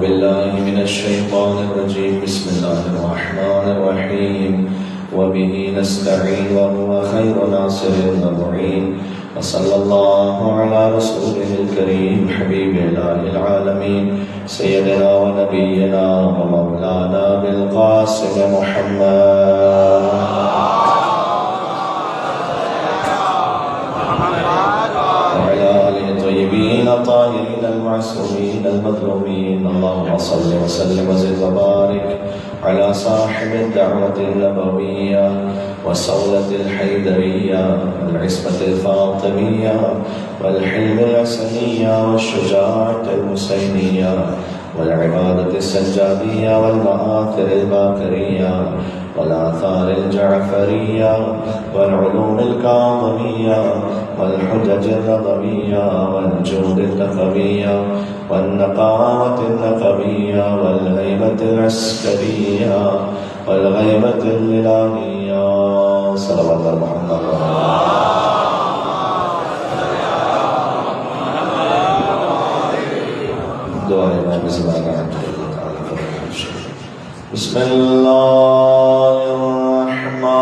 بالله من الشيطان الرجيم. بسم الله الرحمن الرحيم. وبه نستعين وهو خير ناصر ومعين. وصلى الله على رسوله الكريم حبيب إله العالمين سيدنا ونبينا ومولانا بالقاسم محمد وعلى آله الطيبين الطاهرين المعصومين المظلومين. اللهم صل وسلم وزد وبارك على صاحب الدعوة النبوية والصولة الحيدرية والعصمة الفاطمية والحلم الحسنية والشجاعة الحسينية والعبادة السجادية والمآثر الباكرية والآثار الجعفرية والعلوم الكاظمية والحجج الرضوية والجود النقوية والنقاوة النقوية والهيبة العسكرية والغيبة الإلهية. صلوات محمد دعائے میں بزبان بسم اللہ الرحمن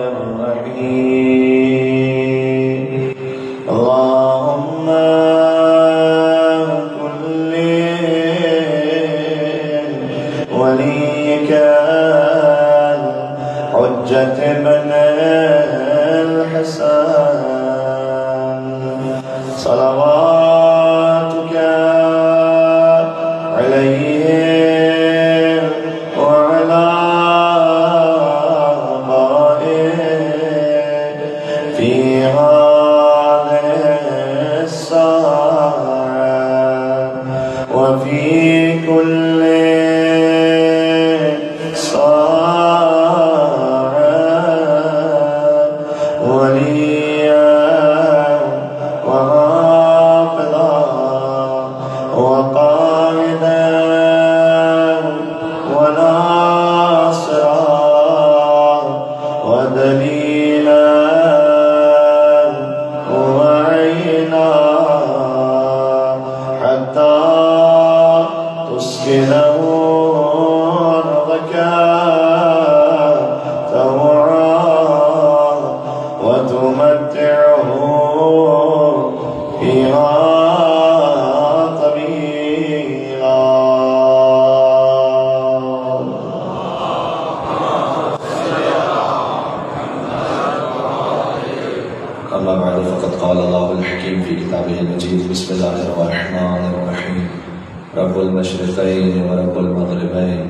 الرحیم. اللهم كن لوليك الحجة بن الحسن صلواتك عليه وعلى آبائه في هذه الساعة وفي كل ساعة وليا وحافظا وقائدا وناصرا ودليلا وعينا حتى تسكنه أرضك طوعا وتمتعه فيها طويلا. أما بعد فقد قال الله الحكيم في كتابه المجيد. بسم الله الرحمن الرحيم. رب المشرقين ورب المغربين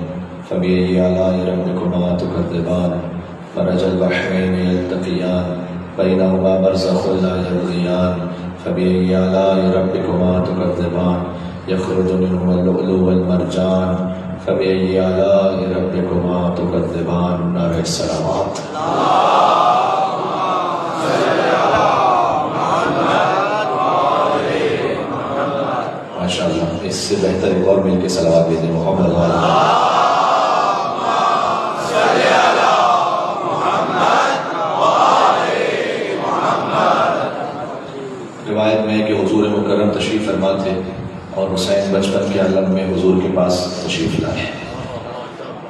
فبأي آلاء ربكما تكذبان. مرج البحرين يلتقيان بينهما برزخ لا يبغيان. فبأي آلاء ربكما تكذبان. يخرج منهما اللؤلؤ والمرجان. فبأي آلاء ربكما تكذبان. نعرہ السلامات. ماشاء اللہ. اس سے بہتر ایک اور مل کے صلوات بھی دیں. محمد روایت میں ہے کہ حضور مکرم تشریف فرما تھے اور حسین بچپن کے عالم میں حضور کے پاس تشریف لائے.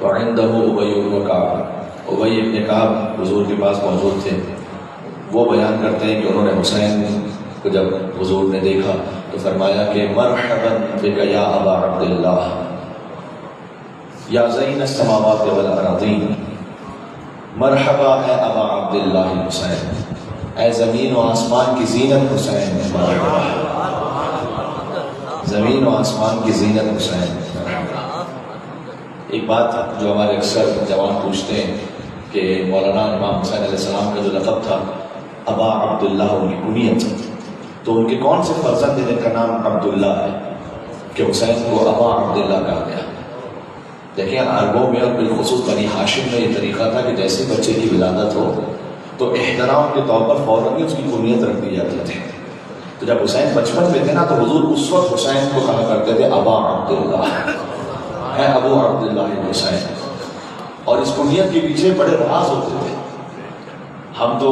وعندہ ابی بن کعب. ابی بن کعب حضور کے پاس موجود تھے. وہ بیان کرتے ہیں کہ انہوں نے حسین کو جب حضور نے دیکھا تو فرمایا کہ مرحبا بک یا ابا عبداللہ یا زین السماوات والارضین. مرحبا اے ابا عبداللہ حسین، اے زمین و آسمان کی زینت حسین. مرحبا زمین و آسمان کی زینت حسین. مرحبا. ایک بات جو ہمارے اکثر جوان پوچھتے ہیں کہ مولانا امام حسین علیہ السلام کا جو لقب تھا ابا عبداللہ ان کی کنیت، تو ان کے کون سے فرزند جن کا نام عبداللہ ہے کہ حسین کو ابا عبداللہ کہا گیا؟ دیکھیں عربوں میں اور بالخصوص بنی ہاشم میں یہ طریقہ تھا کہ جیسے بچے کی ولادت ہو تو احترام کے طور پر فوراً ہی اس کی کنیت رکھ دی جاتی تھی. تو جب حسین بچپن میں تھے نا تو حضور اس وقت حسین کو کہا کرتے تھے ابا عبداللہ، ہے ابو عبداللہ حسین. اور اس کنیت کے پیچھے بڑے راز ہوتے تھے. ہم تو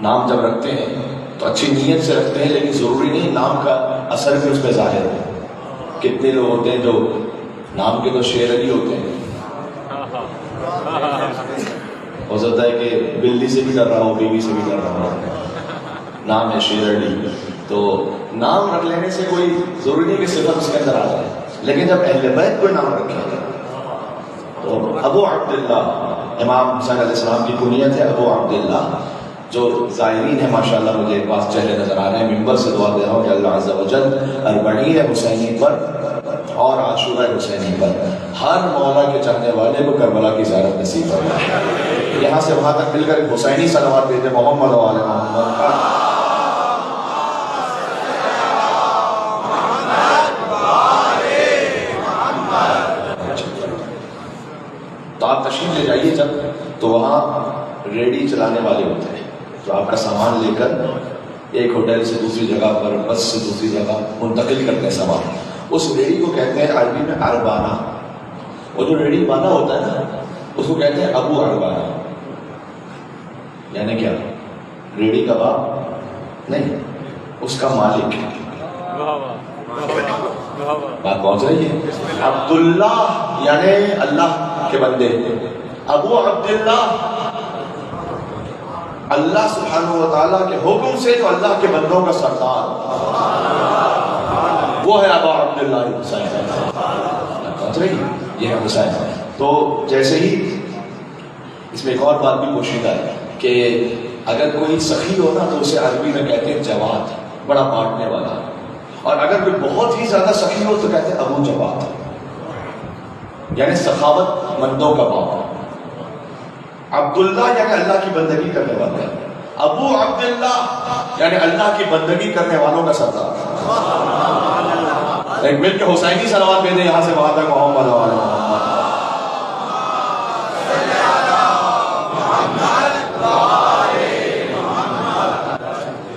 نام جب رکھتے ہیں تو اچھی نیت سے رکھتے ہیں، لیکن ضروری نہیں نام کا اثر بھی اس پہ ظاہر ہے. کتنے لوگ ہوتے ہیں جو نام کے تو شیر علی ہوتے ہیں، ہو سکتا ہے کہ بلی سے بھی ڈر رہا ہو، بیوی سے بھی ڈر رہا ہو، نام ہے شیر علی. تو نام رکھ لینے سے کوئی ضروری نہیں کہ صفت اس کے اندر آ جائے، لیکن جب اہل بیت کوئی نام رکھے تو ابو عبداللہ، امام حسین علیہ السلام کی کنیت ہے ابو عبداللہ. جو زائرین ہیں ماشاءاللہ مجھے پاس چہرے نظر آ رہے ہیں، ممبر سے دعا دے رہا ہوں کہ اللہ عز و جل اربعین حسینی پر اور عاشورہ حسینی پر ہر مولا کے چاہنے والے کو کربلا کی زیارت نصیب فرمائے. یہاں سے وہاں تک مل کر حسینی صلوات بھیجیں محمد و آل محمد. تو آپ تشریف لے جائیے جب، تو وہاں ریڈی چلانے والے ہوتے ہیں جو آپ کا سامان لے کر ایک ہوٹل سے دوسری جگہ پر، بس سے دوسری جگہ منتقل کرتے ہیں سامان. اس ریڈی کو کہتے ہیں عربی میں اربانہ. وہ جو ریڈی بانا ہوتا ہے نا، اس کو کہتے ہیں ابو اربانہ. یعنی کیا؟ ریڈی کا باپ نہیں، اس کا مالک. بات پہنچ رہی ہے؟ عبداللہ یعنی اللہ کے بندے. ابو عبداللہ اللہ سبحانہ و تعالیٰ کے حکم سے جو اللہ کے بندوں کا سردار، وہ ہے ابو عبداللہ حسین. پہنچ رہی ہے؟ یہ ہے حسین. تو جیسے ہی اس میں ایک اور بات بھی پوشیدہ ہے کہ اگر کوئی سخی ہو نا تو اسے عربی میں کہتے ہیں جواد، بڑا بانٹنے والا. اور اگر کوئی بہت ہی زیادہ سخی ہو تو کہتے ہیں ابو جواد، یعنی سخاوت مندوں کا باپ. عبداللہ یعنی اللہ کی بندگی کرنے والا. ابو عبداللہ یعنی اللہ کی بندگی کرنے والوں کا سردار. ایک مل کے حسینی صلوات بھیجیں یہاں سے وہاں تک محمد و آل محمد.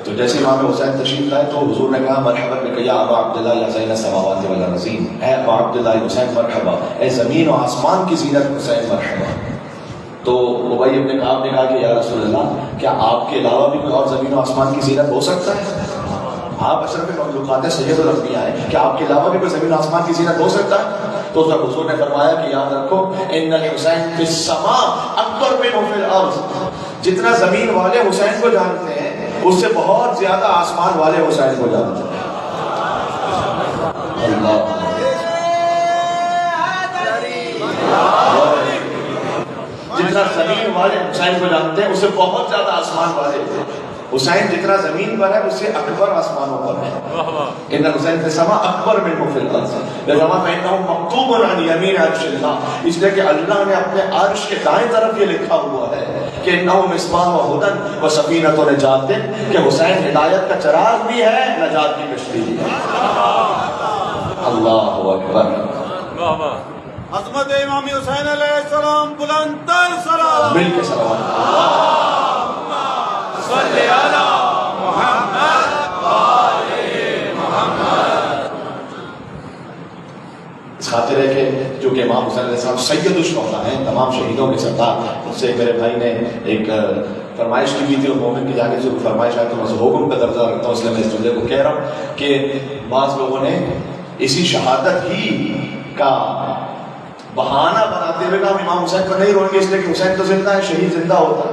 تو جیسے امام حسین تشریف لائے تو حضور نے کہا مرحبا بک یا ابا عبداللہ یا زین السماوات والارضین، اے ابا عبداللہ حسین مرحبا، اے زمین و آسمان کی زینت حسین مرحبا. تو ابی ابن کعب نے کہا کہ یا رسول اللہ، کیا آپ کے علاوہ بھی کوئی اور زمین و آسمان کی زینت ہو سکتا ہے؟ آپ اشرف مخلوقات ہیں، سید الانبیاء ہیں، کیا آپ کے علاوہ بھی کوئی زمین و آسمان کی زینت ہو سکتا ہے؟ تو اس وقت حضور نے فرمایا کہ یاد رکھو ان الحسین فی السماء اکبر منہ فی الارض. جتنا زمین والے حسین کو جانتے ہیں اس سے بہت زیادہ آسمان والے حسین کو جانتے ہیں. اللہ جتنا زمین والے حسین کو جانتے ہیں اس سے بہت زیادہ آسمان والے. حسین جتنا زمین پر ہے اس سے اکبر آسمانوں پر ہے. ان الحسین فی السماء اکبر منہ فی الارض فانه مکتوب عن یمین عرش اللہ. اس لیے کہ اللہ نے اپنے عرش کے دائیں طرف یہ لکھا ہوا ہے کہ انه مصباح وهدى وسفینۃ نجات، کہ حسین ہدایت کا چراغ بھی ہے، نجات کی کشتی بھی ہے. اللہ اکبر. عظمت امام حسین علیہ السلام بلند تر سلام. مل کے سلام. صلی علی محمد آل محمد. اس خاطر ہے کہ چونکہ امام حسین علیہ السلام سید الشہداء ہیں، تمام شہیدوں کے سردار. اس سے میرے بھائی نے ایک فرمائش کی تھی، اور مومن کی جانب سے فرمائش آئی تو میں حکم کا درجہ رکھتا ہوں، اس لیے میں اس جملے کو کہہ رہا ہوں کہ بعض لوگوں نے اسی شہادت ہی کا بہانہ بناتے ہوئے کہا امام حسین پر نہیں روئیں گے، اس لیے کہ حسین تو زندہ ہے، شہید زندہ ہوتا ہے.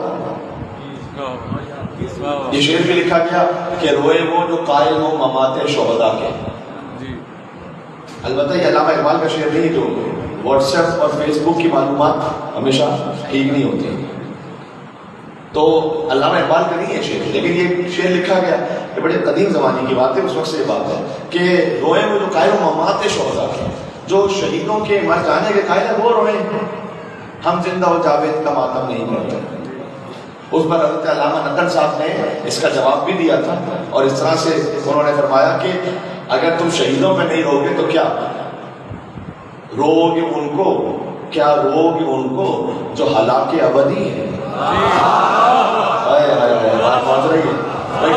یہ شعر بھی لکھا گیا کہ روئے وہ جو قائل ہو ممات شہداء کے. البتہ یہ علامہ اقبال کا شعر نہیں، جو واٹس ایپ اور فیس بک کی معلومات ہمیشہ ٹھیک نہیں ہوتی. تو علامہ اقبال کا نہیں ہے شعر، لیکن یہ شعر لکھا گیا، یہ بڑے قدیم زمانے کی بات ہے. اس وقت سے یہ بات ہے کہ روئے وہ جو قائل ہو ممات شہداء کے، جو شہیدوں کے مر جانے کے قائل ہے وہ روئیں، ہم زندہ و جاوید کا ماتم نہیں کرتے. اس پر حضرت علامہ نقل صاحب نے اس کا جواب بھی دیا تھا، اور اس طرح سے انہوں نے فرمایا کہ اگر تم شہیدوں پہ نہیں روگے تو کیا روگے ان کو، کیا روگے ان کو جو ہلاک ابدی ہے. بات پہنچ رہی ہے.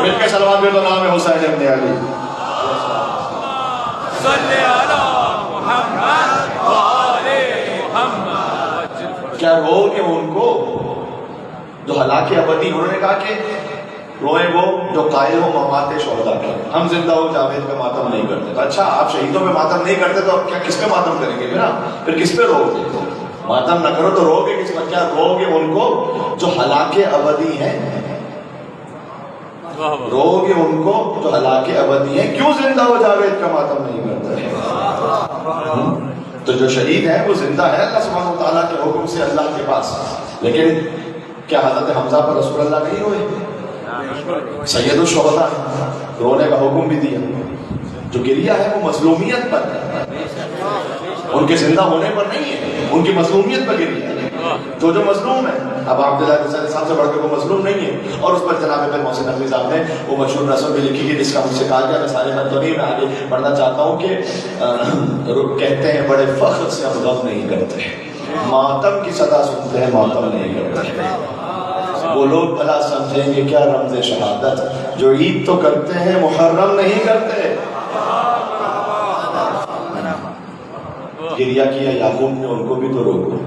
مل کے سلام دے تو نام ہے حسین ابن علی. صلی علی محمد آل محمد. کیا روگے ان کو جو ہلاک ابدی. انہوں نے کہا کہ روئے وہ جو قائل ہو ممات شہداء کا. ہم زندہ ہو جاوید کا ماتم نہیں کرتے. تو اچھا آپ شہیدوں پہ ماتم نہیں کرتے تو کیا کس پہ ماتم کریں گے؟ پھر کس پہ رو گے؟ ماتم نہ کرو تو رو گے کس پر؟ کیا رو گے ان کو جو ہلاک ابدی ہیں، رو گے ان کو جو ہلاک ابدی ہیں. کیوں زندہ ہو جاوید کا ماتم نہیں کرتے؟ تو جو شہید ہے وہ زندہ ہے اللہ سبحانہ و تعالیٰ کے حکم سے اللہ کے پاس. لیکن کیا حضرت حمزہ پر رسول اللہ نہیں ہوئے؟ سید الشہداء رونے کا حکم بھی دیا. جو گریہ ہے وہ مظلومیت پر ہے، ان کے زندہ ہونے پر نہیں ہے، ان کی مظلومیت پر گریہ ہے. جو مظلوم ہے، اب عبداللہ حسین صاحب سے بڑھ کے وہ مظلوم نہیں ہے. اور اس پر جناب پھر محسن نقوی صاحب نے وہ مشہور رسم بھی لکھی ہے جس کا مجھ سے کہا گیا. میں سارے میں تو نہیں، میں آگے بڑھنا چاہتا ہوں کہ کہتے ہیں بڑے فخر سے ہم غم نہیں کرتے، ماتم کی صدا سنتے ہیں، ماتم نہیں کرتے. وہ لوگ بھلا سمجھیں گے کیا رمز شہادت جو عید تو کرتے ہیں محرم نہیں کرتے. گریہ کیا یعقوب نے، ان کو بھی تو روکو.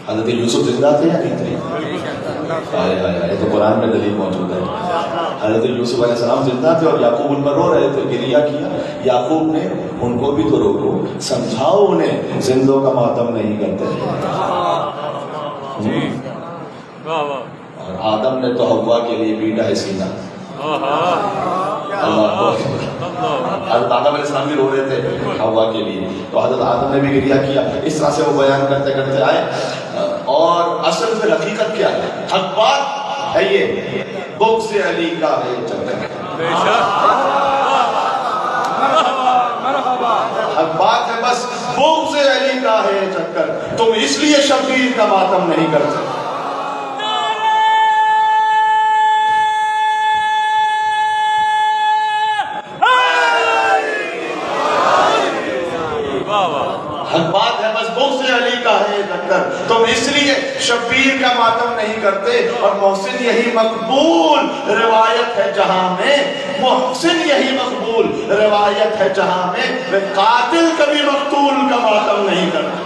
حضرت یوسف زندہ تھے یا نہیں تھے؟ یہ تو قرآن میں دلیل موجود ہے. حضرت یوسف علیہ السلام زندہ تھے اور یعقوب ان پر رو رہے تھے. گریہ کیا یعقوب نے، ان کو بھی تو روکو، سمجھاؤ انہیں زندوں کا ماتم نہیں کرتے. اور آدم نے تو حوا کے لیے پیٹا ہے سینہ. اللہ حضرت آدم علیہ السلام بھی رو رہے تھے حوا کے لیے، تو حضرت آدم نے بھی گریہ کیا. اس طرح سے وہ بیان کرتے کرتے آئے. اور اصل میں حقیقت کیا ہے؟ حق بات ہے یہ بغض علی کا ہے چکر. حق بات ہے بس بغض علی کا ہے چکر. تم اس لیے شبیر کا ماتم نہیں کرتے. حق بات ہے بس بغض علی کا ہے چکر. تم اس لیے شبیر کا ماتم نہیں کرتے. اور محسن یہی مقبول روایت ہے جہاں میں، محسن یہی مقبول روایت ہے جہاں میں، وہ قاتل کبھی مقتول کا ماتم نہیں کرتے.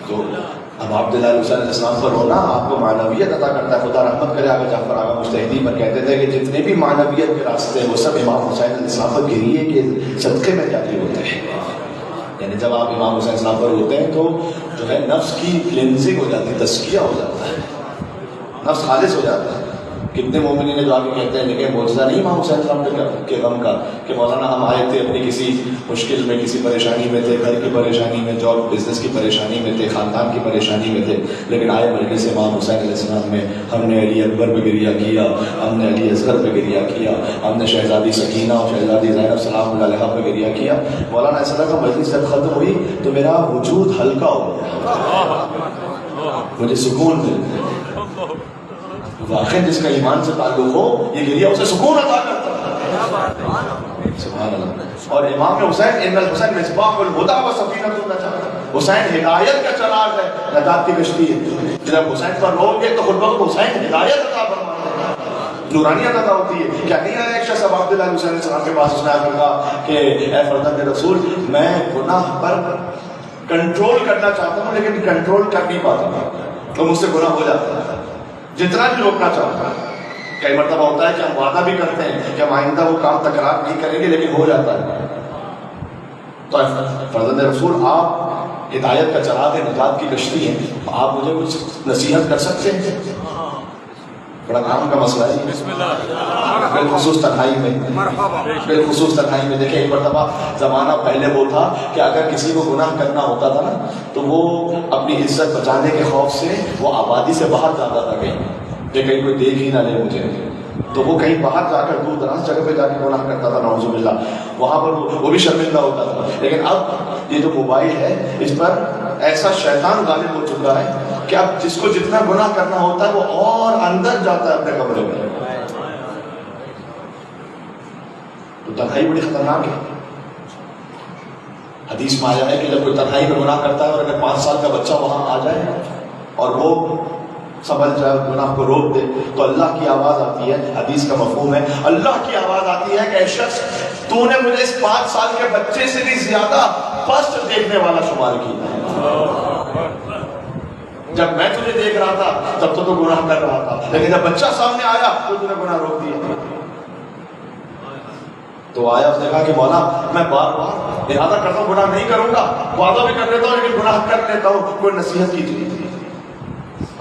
تو اب عبداللہ حسین علیہ السلام پر رونا آپ کو معنویت عطا کرتا ہے. خدا رحمت کرے. آگے جعفر آغا مجتہدی پر کہتے تھے کہ جتنے بھی معنویت کے راستے ہیں وہ سب امام حسین علیہ السلام پر گریے کے صدقے میں جاری ہوتے ہیں. یعنی جب آپ امام حسین السلام پر ہوتے ہیں تو جو ہے نفس کی کلینزنگ ہو جاتی ہے، تزکیہ ہو جاتا ہے، نفس خالص ہو جاتا ہے. کتنے مومنین نے جو آگے کہتے ہیں لیکن معجزہ نہیں امام حسین السلام کے غم کا کہ مولانا ہم آئے تھے اپنی کسی مشکل میں، کسی پریشانی میں تھے، گھر کی پریشانی میں، جاب بزنس کی پریشانی میں تھے، خاندان کی پریشانی میں تھے، لیکن آئے مجلس امام حسین علیہ السلام میں ہم نے علی اکبر پہ گریہ کیا، ہم نے علی اصغر پہ گریہ کیا، ہم نے شہزادی سکینہ اور شہزادی زینب سلام اللہ علیہا پہ گریہ کیا. مولانا ایسا لگا مجلس جب ختم ہوئی تو میرا وجود ہلکا ہو گیا، مجھے سکون مل گیا. واقعی جس کا ایمان سے تعلق ہو یہ گریہ اسے سکون عطا کرتا ہے. سبحان اللہ. اور امام حسین ان الحسین مصباح الہدی و سفینۃ النجات، حسین ہدایت کا چراغ ہے، نجات کی کشتی ہے. جب حسین پر رو گے تو خود بخود حسین ہدایت عطا فرماتا ہے، نورانیت عطا ہوتی ہے. کیا نہیں آیا ایک شخص اب عبداللہ حسین علیہ السلام کے پاس، اس نے آ کر کہا کہ اے فرزند رسول میں گناہ پر کنٹرول کرنا چاہتا ہوں لیکن کنٹرول کر نہیں پاتا، تو مجھ سے گناہ ہو جاتا ہے جتنا بھی روکنا چاہتا ہے. کئی مرتبہ ہوتا ہے کہ ہم وعدہ بھی کرتے ہیں کہ ہم آئندہ وہ کام تکرار نہیں کریں گے لیکن ہو جاتا ہے. تو فرزند رسول آپ ہدایت کا چراغ ہے، نجات کی کشتی ہے، آپ مجھے کچھ نصیحت کر سکتے ہیں؟ بڑا کام کا مسئلہ ہے، بالخصوص تنہائی میں. بالخصوص تنہائی میں دیکھیں ایک مرتبہ زمانہ پہلے وہ تھا کہ اگر کسی کو گناہ کرنا ہوتا تھا نا تو وہ اپنی عزت بچانے کے خوف سے وہ آبادی سے باہر جاتا تھا کہیں کہ کہیں کوئی دیکھ ہی نہ لے مجھے، تو وہ کہیں باہر جا کر دور دراز جگہ پہ جا کے گناہ کرتا تھا نعوذ باللہ. وہاں پر وہ بھی شرمندہ ہوتا تھا. لیکن اب یہ جو موبائل ہے اس پر ایسا شیطان غالب ہو چکا ہے کہ اب جس کو جتنا گناہ کرنا ہوتا ہے وہ اور اندر جاتا ہے اپنے کمرے میں. تو تنہائی بڑی خطرناک ہے. حدیث میں آیا ہے کہ جب کوئی تنہائی میں گناہ کرتا ہے اور اگر 5 سال کا بچہ وہاں آ جائے اور وہ سنبھل جائے، گناہ کو روک دے، تو اللہ کی آواز آتی ہے. حدیث کا مفہوم ہے اللہ کی آواز آتی ہے کہ اے شخص تو نے مجھے اس 5 سال کے بچے سے بھی زیادہ پست دیکھنے والا شمار کیا. جب میں تجھے دیکھ رہا تھا تب تو گناہ کر رہا تھا، لیکن جب بچہ سامنے آیا تو نے گناہ روک دیا. تو آیا اس نے کہا کہ مولا میں بار بار ارادہ کرتا ہوں گناہ نہیں کروں گا، وعدہ بھی کر لیتا ہوں لیکن گناہ کر لیتا ہوں، کوئی نصیحت کیجیے.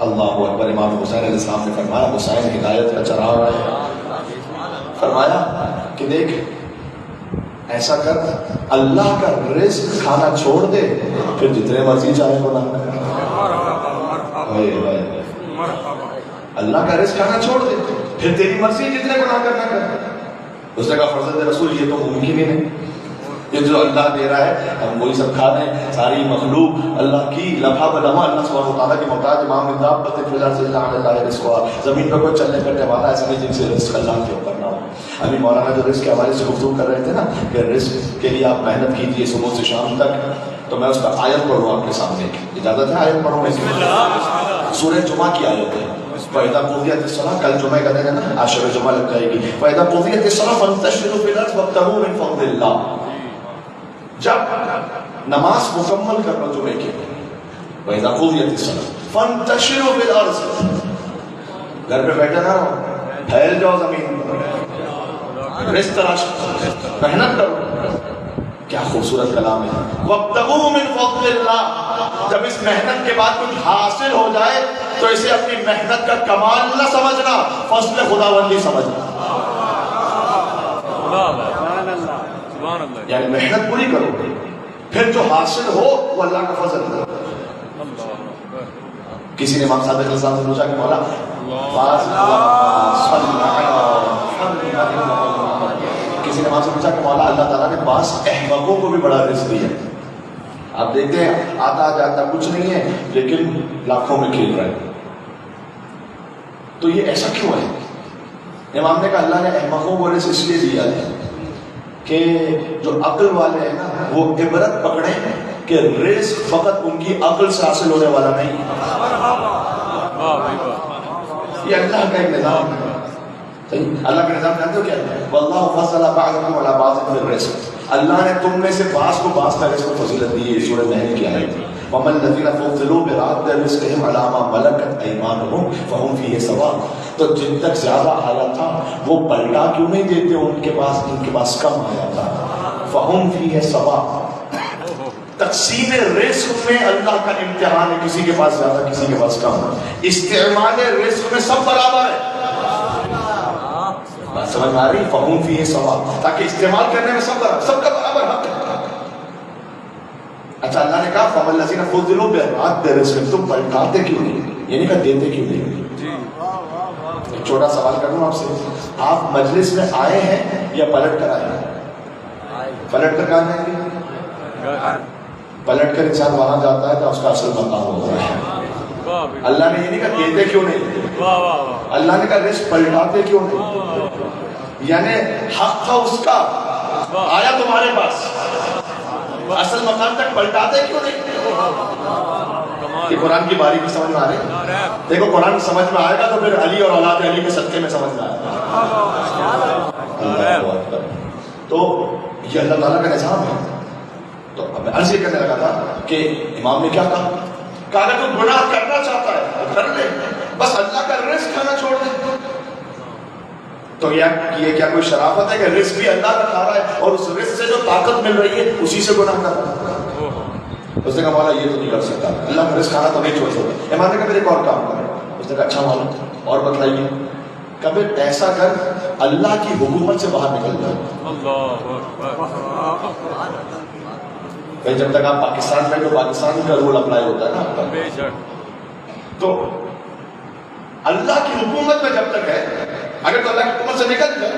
اللہ اکبر. امام حسین علیہ السلام نے فرمایا، حسین ہدایت کا چراغ ہے، فرمایا کہ دیکھ ایسا کر اللہ کا رزق کھانا چھوڑ دے، پھر جتنے مرضی چاہے گناہ کر. اللہ کا رزق کھانا چھوڑ دے، پھر تیری مرضی جتنے گناہ کرنا کر. اس نے کہا فرزند رسول یہ تو ممکن ہی نہیں، یہ جو اللہ دے رہا ہے ہم وہی سب کھا دیں. ساری مخلوق اللہ کی لمحہ بلمحہ اللہ سبحانہ وتعالیٰ کی محتاج. امام من دابۃ فی الارض الا علی اللہ رزقها. زمین پہ کوئی چلنے پھرنے والا ایسا نہیں جن سے رزق اللہ کے اوپر نہ ہو. ابھی مولانا جو رزق کے حوالے سے گفتگو کر رہے تھے نا کہ رزق کے لیے آپ محنت کیجیے صبح سے شام تک، تو میں اس کا آیت پڑھوں آپ کے سامنے. اجازت ہے آیت پڑھوں؟ سورہ جمعہ کی آیت ہے. فَإِذَا قُضِيَتِ الصَّلَاةُ، کل جمعہ کا دن ہے نا، عاشر جمعہ لگ جائے گی. فَإِذَا قُضِيَتِ الصَّلَاةُ فَانتَشِرُوا فِي الْأَرْضِ وَابْتَغُوا مِن فَضْلِ اللَّهِ. جب نماز مکمل کر لو جمعے کی، وَإِذَا قُضِيَتِ الصَّلَاةُ فَانتَشِرُوا فِي الْأَرْضِ، گھر پہ بیٹھے نہ رہو، پھیل جاؤ زمین پر، رزق تلاش کرو، محنت کرو. کیا خوبصورت کلام ہے. وَابْتَغُوا مِن فَضْلِ اللَّهِ. جب اس محنت کے بعد کچھ حاصل ہو جائے تو اسے اپنی محنت کا کمال نہ سمجھنا، فضل خداوندی سمجھنا. یعنی محنت پوری کرو، پھر جو حاصل ہو وہ اللہ کا فضل ہے. کسی نے امام صادق علیہ السلام سے پوچھا کہ مولا کسی نے امام سے پوچھا کہ مولا اللہ تعالیٰ نے بعض احمقوں کو بھی بڑا رزق دیا. آپ دیکھتے ہیں آتا جاتا کچھ نہیں ہے لیکن لاکھوں میں کھیل رہے ہیں، تو یہ ایسا کیوں ہے؟ امام نے کہا اللہ نے احمقوں کو رزق اس لیے دیا ہے کہ جو عقل والے ہیں نا وہ عبرت پکڑیں کہ رزق فقط ان کی عقل سے حاصل ہونے والا نہیں، یہ اللہ کا ایک نظام ہے. اللہ کا نظام جانتے ہو کیا ہے؟ واللہ فضل بعضکم علی بعض فی الرزق. اللہ نے تم میں سے بعض کو بعض کا رزق فضیلت دی ہے. سورہ نحل کی آیت ہے. وَمَن الَّذِينَ فُضِّلُوا بِرَادِّ رِزْقِهِمْ عَلَىٰ مَا مَلَكَتْ أَيْمَانُهُمْ فَهُمْ فِيهِ سَوَاءٌ. تو جن تک زیادہ آیا تھا وہ پلٹا کیوں نہیں دیتے؟ ان کے پاس کم آیا تھا. فَهُمْ فِيهِ سَوَاءٌ. تقسیم رزق میں اللہ کا امتحان ہے، کسی کے پاس زیادہ کسی کے پاس کم. استعمال رزق میں سب برابر ہے. بات سمجھ میں آ رہی؟ فَهُمْ فِيهِ سَوَاءٌ، تاکہ استعمال کرنے میں سب کا برابر حق ہے. اچھا اللہ نے کہا فَمَن الَّذِينَ فُضِّلُوا بِرَادِّ رِزْقِهِمْ. تم پلٹاتے کیوں نہیں؟ یہ نہیں کہا دیتے کیوں نہیں. ایک چھوٹا سوال کروں آپ سے، آپ مجلس میں آئے ہیں یا پلٹ کر آئے ہیں؟ پلٹ کر کہاں جائیں گے؟ پلٹ کر انسان وہاں جاتا ہے تو اس کا اصل مقام ہوتا ہے. اللہ نے یہ نہیں کہا دیتے کیوں نہیں، اللہ نے کہا رزق پلٹاتے کیوں نہیں. یعنی حق تھا اس کا، آیا تمہارے پاس، اصل مقام تک پلٹاتے کیوں نہیں. یہ قرآن کی باریکی سمجھ میں آ رہی ہے؟ دیکھو قرآن سمجھ میں آئے گا تو پھر علی اور اولاد علی کے صدقے میں سمجھ میں آئے گا. تو یہ اللہ تعالیٰ کا نظام ہے. تو اب میں عرض یہ کرنے لگا تھا کہ امام نے کیا کہا کہ تو گناہ کرنا چاہتا ہے کر لے، بس اللہ کا رزق کھانا چھوڑ دے. تو یہ کیا کوئی شرافت ہے کہ رزق بھی اللہ کا کھا رہا ہے اور اس رزق سے جو طاقت مل رہی ہے اسی سے گناہ کر رہا ہے؟ اس نے کہا مولا یہ تو نہیں کر سکتا، اللہ کا رزق کھانا تو نہیں چھوڑ سکتا. امام نے کہا پھر ایک اور کام کر. اس نے کہا اچھا مولا اور بتلائیے. کبھی ایسا کر اللہ کی حکومت سے باہر نکل جائے. بھائی جب تک آپ پاکستان میں تو پاکستان کا رول اپلائی ہوتا ہے نا آپ کا، تو اللہ کی حکومت میں جب تک ہے اگر تو اللہ کی حکومت سے نکل جائے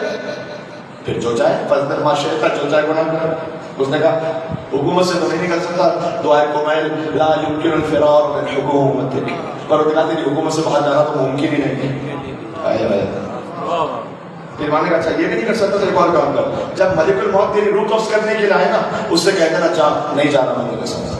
پھر جو چاہے فضل ما شئت جو چاہے گناہ کر. اس نے کہا حکومت سے تو نہیں نکل سکتا، دعائے قمیل لا یمکن الفرار من حکومتک، پر تیری حکومت سے باہر جانا تو ممکن ہی نہیں. پھر مانے کا اچھا یہ بھی نہیں کر سکتا تو ایک اور کام کر. جب ملک الموت تیری روح قبض کرنے کے لیے آئے نا اس سے کہہ دینا جا نہیں جانا میں تیرے ساتھ.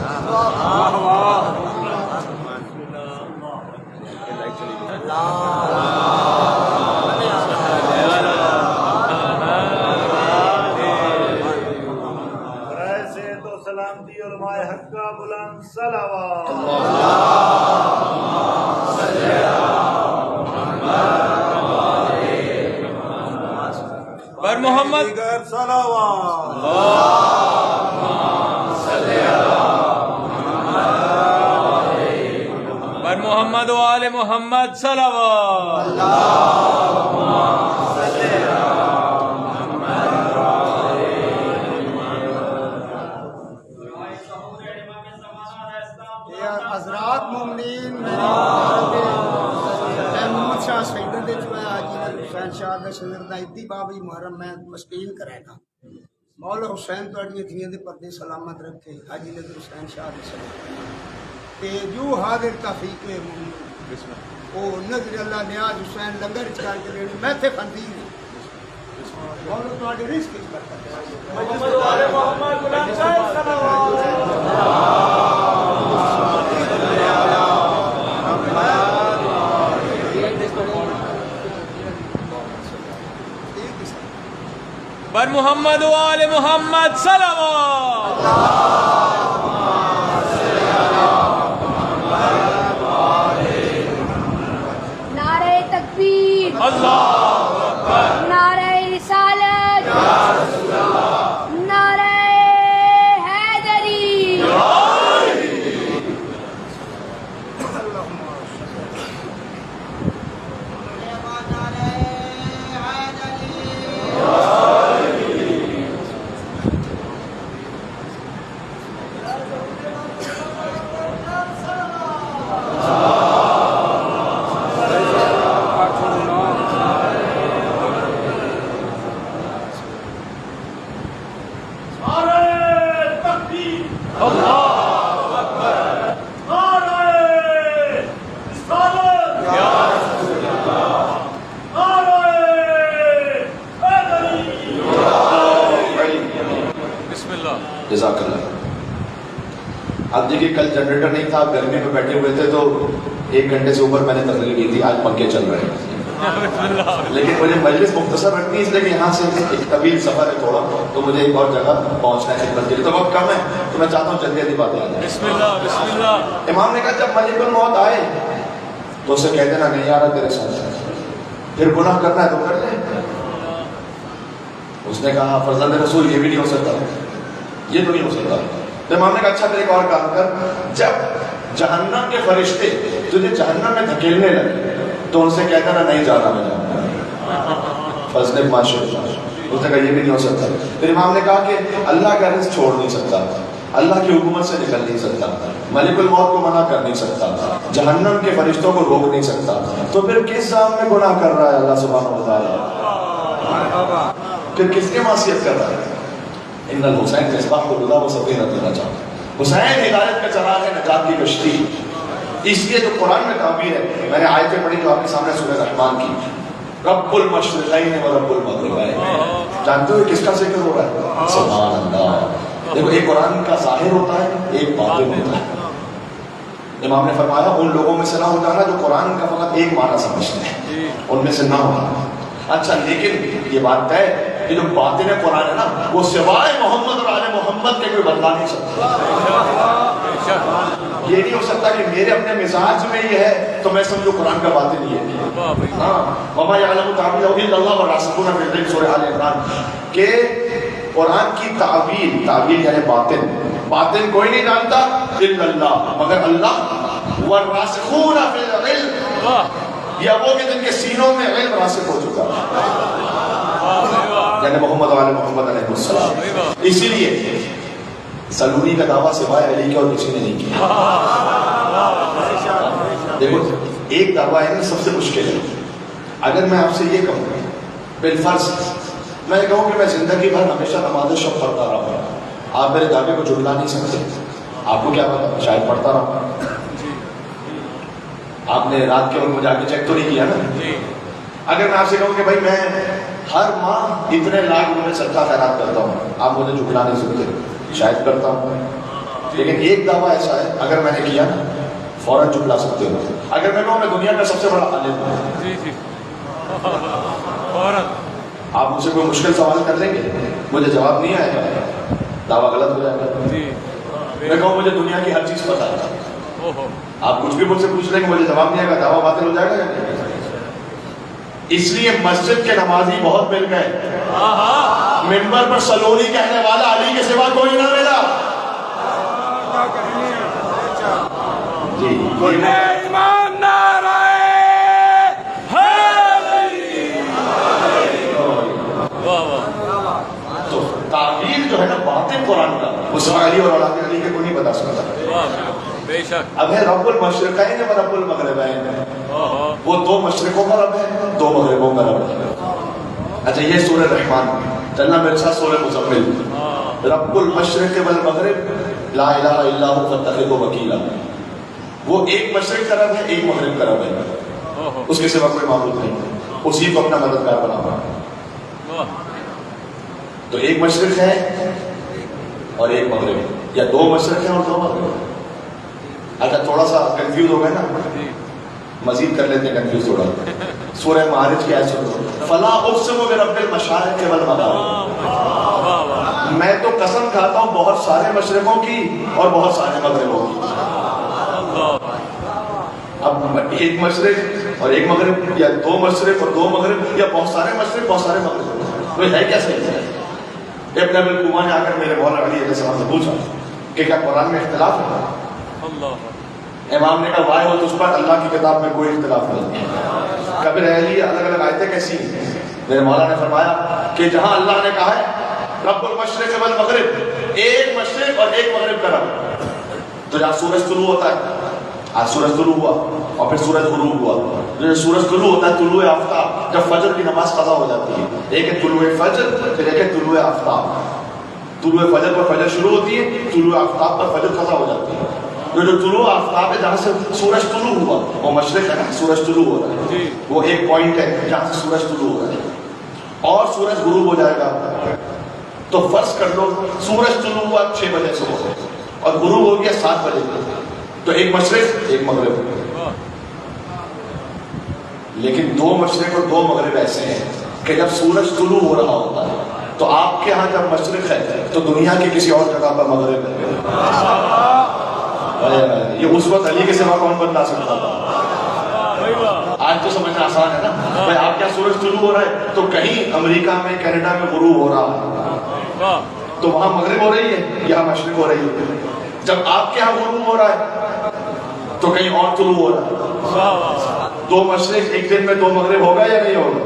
ایسے تو سلامتی علماء حق کا بلند صلوات بر محمد دیگر صلوات بر محمد و آل محمد صلوات. حضرات مومنین میں محمد شاہ شہیدہ دے چوئے حاجی حسین شاہ دے شہر دا ادی بابی محرم میں مشکین کرے گا. مولا حسین تو اڑیاں دھیاں دے پردے سلامت رکھے حاجی حسین شاہ دے شہر تے جو حاضر تفیق مومن او نظر اللہ نیاز حسین لنگر چکار کے لیے میں تھے فندی مولا تو اڑی رزق کی برکت محمد والے محمد بلند صلوات بر محمد و آل محمد صلوات. نعرہ تکبیر، اللہ اکبر. نعرہ رسالت، نعرہ حیدری. جزاک اللہ. اب دیکھیے کل جنریٹر نہیں تھا، گرمی میں بیٹھے ہوئے تھے تو 1 گھنٹے سے اوپر میں نے تقریر کی تھی. آج پنکھے چل رہے ہیں لیکن مجھے مجلس مختصر رکھنی ہے اس لیے کہ یہاں سے ایک طویل سفر ہے تھوڑا، تو مجھے ایک اور جگہ پہنچنا ہے خدمت کے لیے، تو وقت کم ہے تو میں چاہتا ہوں جلدی جلدی باتیں آ جائیں. بسم اللہ بسم اللہ. امام نے کہا جب ملک الموت آئے تو اسے کہہ دینا نہیں آ رہا تیرے ساتھ، پھر گناہ کرنا ہے تو کر لے. اس نے کہا فرزند رسول یہ بھی نہیں ہو سکتا، یہ تو نہیں ہو سکتا. تو امام نے کہا اچھا پھر ایک اور کام کر، جب جہنم کے فرشتے تجھے جہنم میں دھکیلنے لگے تو ان سے کہتا نا نہیں جانا میں جاؤں گا. فضل ماشاء اللہ. اس نے کہا یہ بھی نہیں ہو سکتا. پھر امام نے کہا کہ اللہ کا رزق چھوڑ نہیں سکتا، اللہ کی حکومت سے نکل نہیں سکتا، ملک الموت کو منع کر نہیں سکتا، جہنم کے فرشتوں کو روک نہیں سکتا، تو پھر کس ذات میں گناہ کر رہا ہے اللہ سبحانہ و تعالیٰ؟ پھر کس کے معصیت کر رہا ہے؟ ان الحسین مصباح الہدی و سفینۃ النجاۃ. حسین ہدایت کا چراغ ہے، نجات کی کشتی. اس لیے جو قرآن میں تعبیر ہے، میں نے آیتیں پڑھی جو آپ کے سامنے سورہ رحمان کی، رب المشرقین و رب المغربین. جانتے ہو کس کا ذکر ہو رہا ہے؟ سبحان اللہ. دیکھو ایک قرآن کا ظاہر ہوتا ہے، ایک باطن ہوتا ہے. امام نے فرمایا ان لوگوں میں سے نہ ہو جانا جو قرآن کا فقط ایک معنی سمجھتے ہیں، ان میں سے نہ ہونا. اچھا لیکن یہ بات ہے کہ جو باطن قرآن ہے نا وہ سوائے محمد اور آل محمد کے کوئی بدلا نہیں سکتا. یہ نہیں ہو سکتا کہ میرے اپنے مزاج میں یہ ہے تو میں سمجھوں قرآن کا باطن یہ ہے. ہاں وما یعلم تأویلہ الا اللہ والراسخون فی العلم سورہ آل عمران کہ قرآن کی تعویل یعنی باطن کوئی نہیں جانتا الا اللہ مگر اللہ. والراسخون فی العلم یہ وہ کہ جن کے سینوں میں علم راسخ ہو چکا یعنی محمد و آل محمد علیہ السلام. اسی لیے سلوری کا دعویٰ سوائے علی کے اور کسی نے نہیں کیا. دیکھو ایک دعویٰ ہے سب سے مشکل ہے. اگر میں آپ سے یہ کہوں بالفرض میں کہوں کہ میں زندگی بھر ہمیشہ نماز شب پڑھتا رہا ہوں، آپ میرے دعوے کو جھٹلا نہیں سکتے. آپ کو کیا پتا شاید پڑھتا رہا ہوں. آپ نے رات کے وقت مجھے آ کے چیک تو نہیں کیا نا. اگر میں آپ سے کہوں کہ بھائی میں ہر ماہ اتنے لاکھ روپے صدقہ خیرات کرتا ہوں، آپ مجھے جھٹلا نہیں سکتے شاید کرتا ہوں. لیکن ایک دعویٰ ایسا ہے اگر میں نے کیا نا فوراً چپلا سکتے ہو. اگر میں کہوں میں دنیا کا سب سے بڑا عالم ہوں, جی جی فوراً آپ مجھ سے کوئی مشکل سوال کر لیں گے, مجھے جواب نہیں آئے گا, دعویٰ غلط ہو جائے گا. جی میں کہوں مجھے دنیا کی ہر چیز پتہ ہے, اوہو آپ کچھ بھی مجھ سے پوچھ لیں گے, مجھے جواب نہیں آئے گا, دعویٰ باطل ہو جائے گا یا نہیں؟ اس لیے مسجد کے نمازی بہت مل گئے, منبر پر سلونی کہنے والا علی کے سوا کوئی نہ ملا. جی ایمان نعرہ حیدری. واہ واہ تو تعبیر جو ہے نا باطن قرآن کا, اس میں علی اور اولاد علی کے کو نہیں بتا سکتا. واہ بے شک. اب ہے رب المشرقین و رب المغربین, وہ دو مشرقوں کا رب ہے, دو مغربوں کا رب ہے. اچھا یہ سورہ رحمان, چلنا میرے ساتھ سورہ مزمل. رب المشرق والمغرب لا الہ الا هو فاتخذہ وکیلا. وہ ایک مشرق کا رب ہے, ایک مغرب کا رب ہے, اس کے سوا کوئی معبود نہیں, اسی کو اپنا مددگار بنا ہوا. تو ایک مشرق ہے اور ایک مغرب, یا دو مشرق ہیں اور دو مغرب. اگر تھوڑا سا کنفیوز ہو گئے نا, مزید کر لیتے ہیں کنفیوز تھوڑا. سورہ معارج کی آیت سنو, فلا اقسم برب المشارق والمغارب. میں تو قسم کھاتا ہوں بہت سارے مشرقوں کی اور بہت سارے مغربوں کی. اب ایک مشرق اور ایک مغرب, یا دو مشرق اور دو مغرب, یا بہت سارے مشرق بہت سارے مغرب, تو ہے کیا صحیح ہے؟ ابن ابی القما نے آ کر میرے مولا علی علیہ السلام سے پوچھا کہ کیا قرآن میں اختلاف ہے؟ امام نے کہا وائے ہو تجھ پر, اللہ کی کتاب میں کوئی اختلاف نہیں. کبھی رہ لی الگ الگ آیتیں کیسی ہیں؟ میرے مولا نے فرمایا کہ جہاں اللہ نے کہا ہے رب المشرق والمغرب, ایک مشرق اور ایک مغرب کا رب, تو جہاں سورج طلوع ہوتا ہے, آج سورج طلوع ہوا اور پھر سورج غروب ہوا, جو سورج طلوع ہوتا ہے طلوع آفتاب, جب فجر کی نماز قضا ہو جاتی ہے, ایک ہے طلوع فجر, پھر ایک ہے طلوع آفتاب. طلوع فجر پر فجر شروع ہوتی ہے, طلوع آفتاب پر فجر قضا ہو جاتی ہے. جو طلوع آفتاب ہے جہاں سے سورج طلوع ہوا, وہ مشرق ہے نا, سورج طلوع ہو رہا ہے, وہ ایک پوائنٹ ہے جہاں سے سورج طلوع ہو رہا ہے, اور سورج غروب ہو جائے گا. تو فرض کر لو سورج طلوع ہوا 6 بجے صبح اور غروب ہو گیا 7 بجے, تو ایک مشرق ایک مغرب. لیکن دو مشرق اور دو مغرب ایسے ہیں کہ جب سورج طلوع ہو رہا ہوتا ہے تو آپ کے ہاں جب مشرق ہے تو دنیا کی کسی اور جگہ پر مغرب ہے. یہ اس وقت علی کے سوا کون بتا سکتا تھا؟ آج تو سمجھنا آسان ہے نا بھائی, آپ کیا سورج طلوع ہو رہا ہے تو کہیں امریکہ میں کینیڈا میں غروب ہو رہا ہے, تو وہاں مغرب ہو رہی ہے, یہاں مشرق ہو رہی ہے. جب آپ کے یہاں غروب ہو رہا ہے تو کہیں اور طلوع ہو رہا ہے. دو مشرق ایک دن میں دو مغرب ہوگا یا نہیں ہوگا؟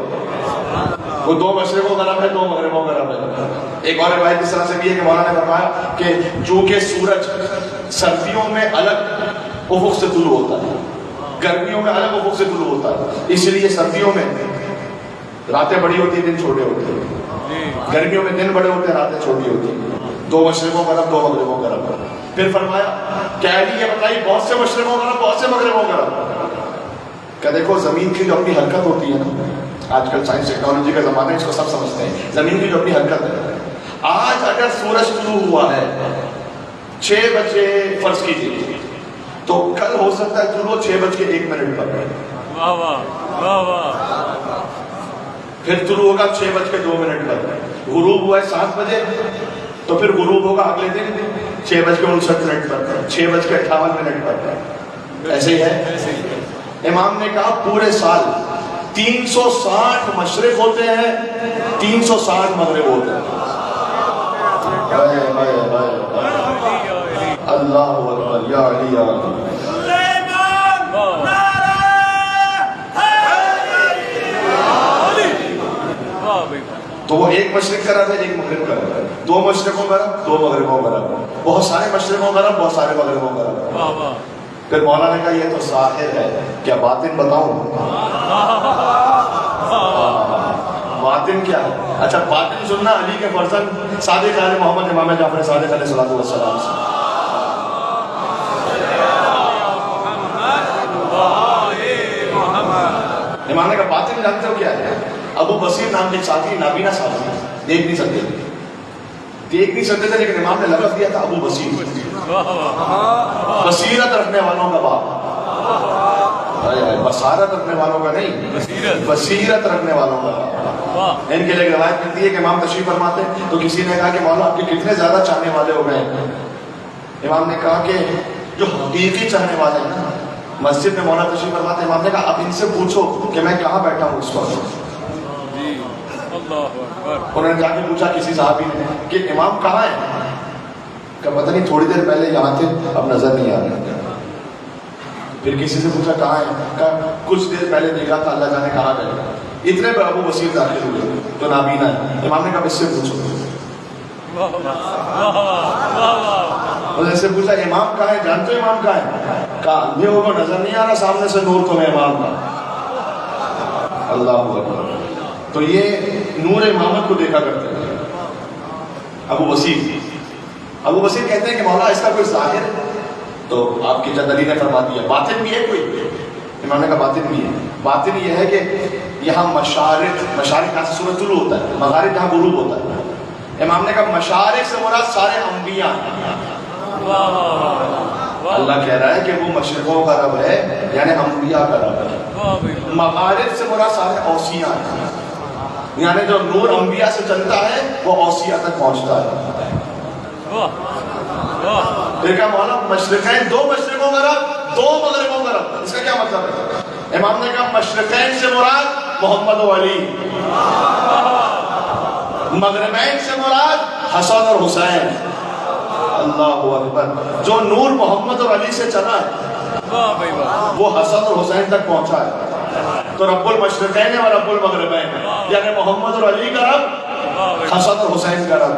وہ دو مشرقوں کا رب ہے, دو مغربوں کا رب ہے. ایک اور روایت اس طرح سے بھی ہے کہ مولانا نے فرمایا کہ چونکہ سورج سردیوں میں الگ افق سے طلوع ہوتا ہے, گرمیوں میں الگ افق سے طلوع ہوتا ہے, اس لیے سردیوں میں راتیں بڑی ہوتی ہیں, دن چھوٹے ہوتے ہیں. گرمیوں میں دن بڑے ہوتے ہیں, راتیں چھوٹی ہوتی ہیں. دو مشرقوں کا رب, دو مغربوں کا رب. پھر فرمایا کیا علی یہ بتائیے بہت سے مشرقوں کا رب, بہت سے مغربوں کا رب. کہ دیکھو زمین کی جو اپنی حرکت ہوتی ہے نا, آج کل سائنس ٹیکنالوجی کا زمانہ ہے, اس کو سب سمجھتے ہیں, زمین کی جو اپنی حرکت ہے, آج اگر سورج طلوع ہوا ہے 6 بجے فرض کیجیے, تو کل ہو سکتا ہے طلوع 6:01 پر. واہ واہ واہ واہ. پھر طلوع ہوگا 6:02 پر. غروب ہوا ہے 7 بجے, تو پھر غروب ہوگا اگلے دن 6:59 پر, 6:58 پر. ایسے ہی ہے. امام نے کہا پورے سال 360 مشرق ہوتے ہیں, 360 مغرب ہوتے ہیں. اللہ اکبر, یا علی یا علی. تو وہ ایک مشرق کا رب ہے, ایک مغرب کا رب ہے. دو مشرقوں کا رب, دو مغربوں کا رب, بہت سارے مشرقوں کا رب, بہت سارے مغربوں کا رب. پھر مولانا نے کہا یہ تو ظاہر ہے, کیا باطن بتاؤں؟ باطن کیا ہے؟ اچھا باطن سننا علی کے فرزند صادق آل محمد امام جعفر صادق علیہ السلام سے. امام نے کہا باطن جانتے ہو کیا ہے؟ ابو بصیر نام کے ایک ساتھی, نابینا ساتھی, دیکھ نہیں سکتے تھے, لیکن امام نے لقب دیا تھا ابو بصیر, بصیرت رکھنے والوں کا باپ. بصارت رکھنے والوں کا نہیں، بصیرت رکھنے والوں کا. ان کے لیے ایک روایت ملتی ہے کہ امام تشریف فرماتے تو کسی نے کہا کہ مولا آپ کے کتنے زیادہ چاہنے والے ہو گئے. امام نے کہا کہ جو حقیقی چاہنے والے ہیں نا، مسجد میں مولا تشریف فرماتے، امام نے کہا اب ان سے پوچھو کہ میں کہاں بیٹھا ہوں اس وقت. انہوں نے جا کے پوچھا کسی صحابی نے کہ امام کہاں ہے؟ کہ پتہ نہیں تھوڑی دیر پہلے یہاں تھے اب نظر نہیں آ رہے. پھر کسی سے پوچھا کہاں ہے؟ کہا کچھ دیر پہلے دیکھا تھا، اللہ جانے کہاں گئے. اتنے پر ابو بصیر داخل ہوئے جو نابینا ہے. امام نے کہا اس سے پوچھو. سے پوچھا امام کہاں ہے؟ جانتے ہو امام کہاں ہے؟ کہا اندھے کو نظر نہیں آ رہا، سامنے سے نور تو ہے امام کا. اللہ اکبر. تو یہ نور امامت کو دیکھا کرتے ہیں. ابو بصیر کہتے ہیں کہ مولا اس کا کوئی ظاہر ہے؟ تو آپ کی جد علی نے فرما دیا باطن بھی ہے کوئی. امام نے کہا باطن بھی ہے. باطن یہ ہے کہ یہاں مشارق یہاں سے سورج طلوع ہوتا ہے، مغارب یہاں غروب ہوتا ہے. امام نے کہا مشارق سے مراد سارے انبیاء ہیں. اللہ کہہ رہا ہے کہ وہ مشرقوں کا رب ہے، یعنی انبیاء کا رب ہے. مغارب سے مراد سارے اوصیاء ہیں، یعنی جو نور انبیاء سے چلتا ہے وہ اوصیاء تک پہنچتا ہے. پھر کہا مولا مشرقین، دو مشرقوں کا رب دو مغربوں کا رب، اس کا کیا مطلب ہے؟ امام نے کہا مشرقین سے مراد محمد و علی، مغربین سے مراد حسن اور حسین. اللہ اکبر. جو نور محمد اور علی سے چلا ہے وہ حسن اور حسین تک پہنچا ہے. تو رب المشرقین ہے اور رب المغربین ہے، یعنی محمد اور علی کا رب، حسن اور حسین کا رب.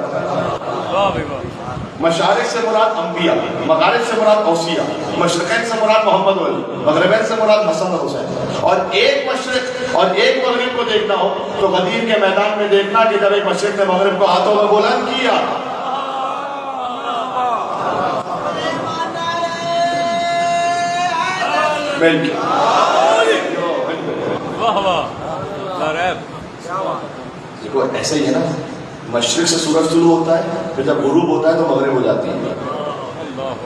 مشارق سے مراد انبیاء، مغارب سے مراد اوصیاء، مشرقین سے مراد محمد و علی، مغربین سے مراد حسن اور حسین. اور ایک مشرق اور ایک مغرب کو دیکھنا ہو تو غدیر کے میدان میں دیکھنا کہ جب ایک مشرق نے مغرب کو ہاتھوں میں بلند کیا، دیکھو ایسے ہی ہے نا، مشرق سے سورج طلوع ہوتا ہے، پھر جب غروب ہوتا ہے تو مغرب ہو جاتی ہے.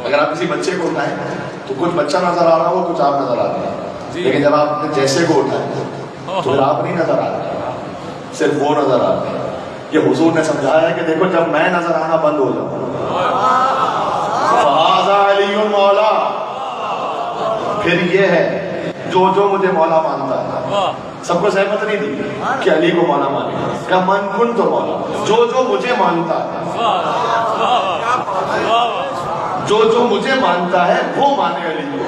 اگر آپ کسی بچے کو اٹھائیں تو کچھ بچہ نظر آ رہا ہو، کچھ آپ نظر آ رہے ہیں، لیکن جب آپ نے جیسے کو اٹھائیں تو پھر آپ نہیں نظر آ رہے، صرف وہ نظر آ رہے ہیں. یہ حضور نے سمجھایا ہے کہ دیکھو جب میں نظر آنا بند ہو جاؤں، فہذا علی مولا، پھر یہ ہے جو مجھے مولا مانتا ہے. سب کو سہمت نہیں دی کہ علی کو مولا مانے، کہ من کن تو مولا، جو مجھے مانتا ہے، جو مجھے مانتا ہے وہ مانے علی کو.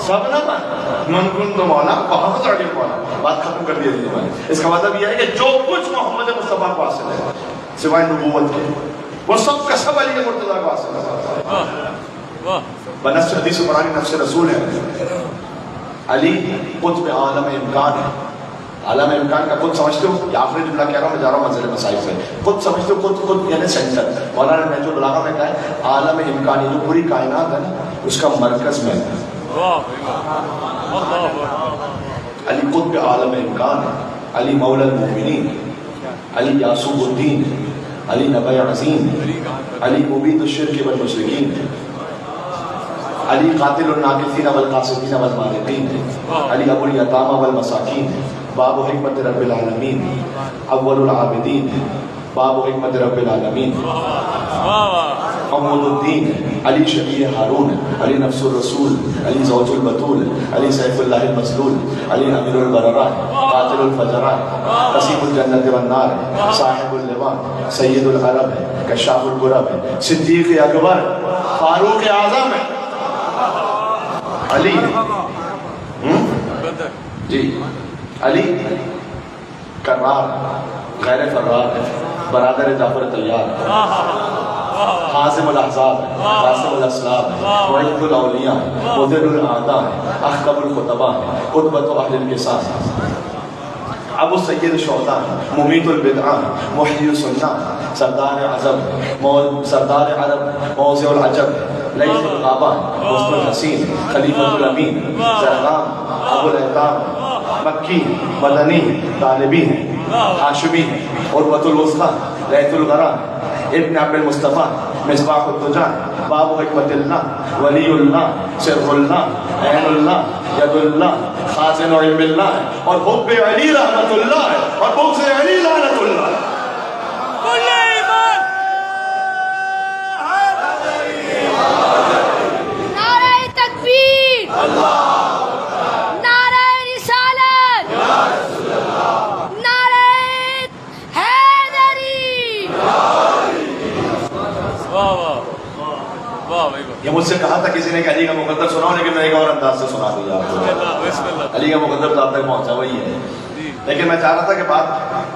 سب نہ مانے، من کن تو مولا، محمد علی مولا. بات ختم کر دی علی نے. اس کا مطلب یہ ہے کہ جو کچھ محمد مصطفیٰ کو حاصل ہے سوائے نبوت کے، وہ سب کا سب علی مرتضیٰ کو حاصل ہے. بنص حدیث قرآن نفس رسول ہے. علی قطب عالم امکان ہے. عالم امکان کا خود سمجھتے ہو، یہ آخری جملہ کہہ رہا ہوں، میں جا رہا ہوں منزل مسائل سے. خود سمجھتے ہو، خود یعنی سینٹر. مولانا نے جو بلاغہ میں کہا ہے عالم امکانی، جو پوری کائنات ہے نا اس کا مرکز میں ہے. علی قطب عالم امکان ہے. علی مولا المؤمنین، علی یاسوب الدین، علی نبی عظیم، علی مبید الشرک والمشرکین، علی قاتل الناقصین والقاسطین والمارقین، علی ابو الیتامى والمساکین، باب حکمت رب العالمین، اول العابدین، باب حکمت رب العالمین، عمود الدین، علی شفیع ہارون، علی نفس الرسول، علی زوج البتول، علی سیف اللہ المسلول، علی امیر البررہ، قاتل الفجرہ، قسیم الجنت والنار، صاحب اللواء، سید العرب، کشاف الکرب، صدیق اکبر، فاروق اعظم ہے. علی جی علی کرار غیر فرار ہے، برادر جعفر طیار ہے، حازم الاحزاب ہے، قاسم الاسلام ہے، معید الاولیاء ہے، مدر الاعداء ہے، اخطب الخطباء ہے، قطبۃ اہل القصاص ہے، ابو سید شہداء ہے، ممیت البدعاء ہے، محیی السنہ، سردار اعظم، سردار عرب، موضع العجب، لیث الغابہ، مصطفی الحسین، خلیفۃ الامین، زرغام، ابو الاحتام، مکی، مدنی، طالبی ہیں، ہاشمی ہیں، عروۃ الوثقی، لیث الغرا، ابن عبد المصطفیٰ مصباح الدجا باب حکمت اللہ ولی اللہ سر اللہ عین اللہ ید اللہ خازن علم اللہ اور حب علی رحمت اللہ اور بغض علی لعنت اللہ. نعرہ تکبیر، نعرہ رسالت، نعرہ حیدری. واہ واہ واہ بھائی واہ. یہ مجھ سے کہا تھا کسی نے کہ علی کا مقدر سناؤ، لیکن میں ایک اور انداز سے سنا دیا آپ کو. بسم اللہ علی کا مقدر تو آپ تک پہنچا وہی ہے، جی. لیکن میں چاہ رہا تھا کہ بات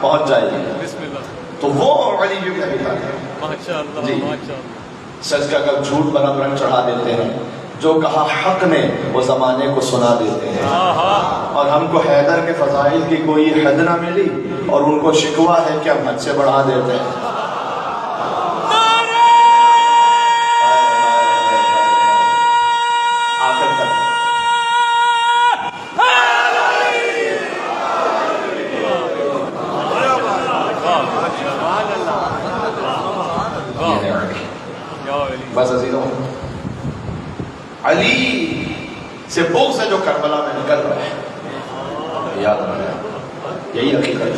پہنچ جائے گی. بسم اللہ. تو وہ علی بن ابی طالب ماشاء اللہ جی. ماشاء اللہ. سچ کا کب جھوٹ برم رنگ چڑھا دیتے ہیں، جو کہا حق نے وہ زمانے کو سنا دیتے ہیں. اور ہم کو حیدر کے فضائل کی کوئی حد نہ ملی اور ان کو شکوہ ہے کہ ہم حد سے بڑھا دیتے ہیں. آخر تک یہ ہے علی. یا علی. بس عزیزوں، علی سے بغض ہے جو کربلا میں نکل رہا ہے، یاد رکھنا یہی حقیقت ہے.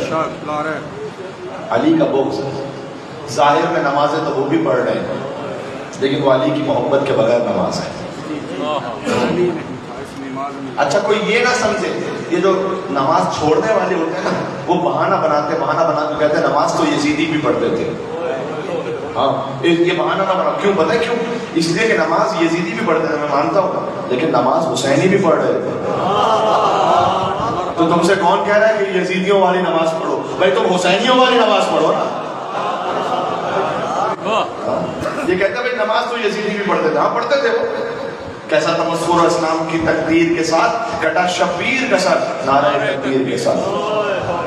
علی کا بغض ہے. ظاہر میں نمازیں تو وہ بھی پڑھ رہے ہیں، لیکن وہ علی کی محبت کے بغیر نماز ہے. اچھا کوئی یہ نہ سمجھے، یہ جو نماز چھوڑنے والے ہوتے ہیں نا، وہ بہانہ بناتے کہتے ہیں نماز تو یزیدی بھی پڑھتے تھے. ہاں یہ بہانہ نہ بنا. کیوں پتہ ہے کیوں؟ اس لیے کہ نماز یزیدی بھی پڑھتے تھے، میں مانتا ہوں، لیکن نماز حسینی بھی پڑھ رہے تھے. تو تم سے کون کہہ رہا ہے کہ یزیدیوں والی نماز پڑھو؟ بھائی تم حسینیوں والی نماز پڑھو نا. یہ کہتے ہیں بھائی نماز تو یزیدی بھی پڑھتے تھے. ہاں پڑھتے تھے. وہ کیسا تمسخر اسلام کی تقدیر کے ساتھ، کٹا شبیر کے ساتھ، نعرہ تکبیر کے ساتھ.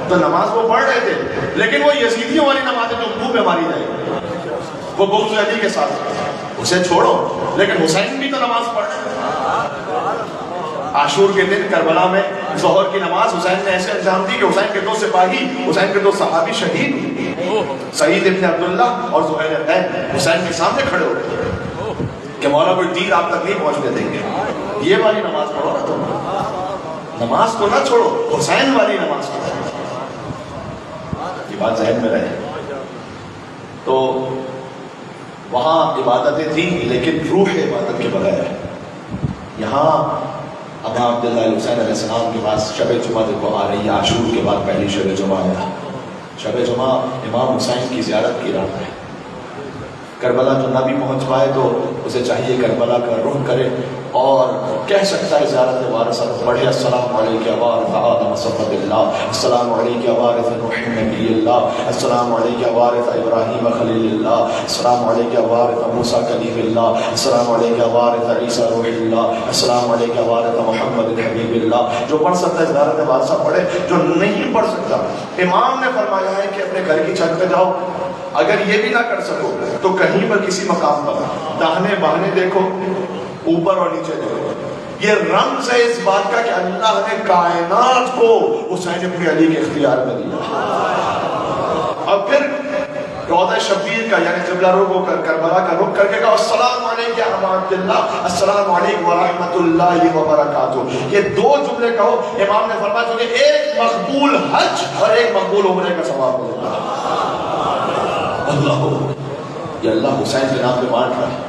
تو نماز وہ پڑھ رہے تھے، لیکن وہ یزیدیوں والی نماز جو منہ پہ ماری جائے، وہ بغض علی کے ساتھ. اسے چھوڑو، لیکن حسین بھی تو نماز پڑھ. عاشور کے دن کربلا میں ظہر کی نماز حسین نے ایسے انجام دی کہ حسین کے 2 سپاہی، حسین کے 2 صحابی شہید، سعید ابن عبداللہ اور زہیر خیر حسین کے سامنے کھڑے ہو گئے کہ مولا کوئی تیر آپ تک نہیں پہنچنے دیں گے. یہ والی نماز پڑھو نا تم. نماز کو نہ چھوڑو، حسین والی نماز پڑھو. یہ بات ذہن میں رہے. تو وہاں عبادتیں تھیں، لیکن روح عبادت کے بغیر. یہاں ابا عبداللہ حسین علیہ السلام کے پاس شب جمعہ دیکھو آ رہی ہے. عاشور کے بعد پہلی شب جمعہ ہے. شب جمعہ امام حسین کی زیارت کی رات ہے. کربلا جو نہ بھی پہنچ پائے تو اسے چاہیے کربلا کا رخ کرے اور کہہ سکتا ہے زیارت وارثہ پڑھے السلام علیکم وارث آدم صفوت اللہ، السلام علیکم وارث نوح نبی اللہ، السلام علیکم وارث ابراہیم خلیل اللہ، السلام علیکم وارث موسیٰ کلیم اللہ، السلام علیکم وارث عیسیٰ روح اللہ، السلام علیکم وارث محمد حبیب اللہ. جو پڑھ سکتا ہے زیارت وارثہ پڑھے، جو نہیں پڑھ سکتا امام نے فرمایا ہے کہ اپنے گھر کی چھت پہ جاؤ. اگر یہ بھی نہ کر سکو تو کہیں پر کسی مقام پر داہنے باہنے دیکھو، اوپر اور نیچے دیکھو. یہ رمز ہے اس بات کا کہ اللہ نے کائنات کو حسین ابن علی کے اختیار میں دیا. اور پھر روضہ شبیر کا یعنی قبلہ رخ ہو کر کربلا کا رخ کر کے کہا السلام علیکم ابا عبداللہ، السلام علیکم ورحمۃ اللہ وبرکاتہ. یہ 2 جملے کہو. امام نے فرمایا کہ ایک مقبول حج اور ایک مقبول عمرے کا ثواب ملے گا. اللہ، یہ اللہ حسین کے نام پہ بانٹ رہا ہے.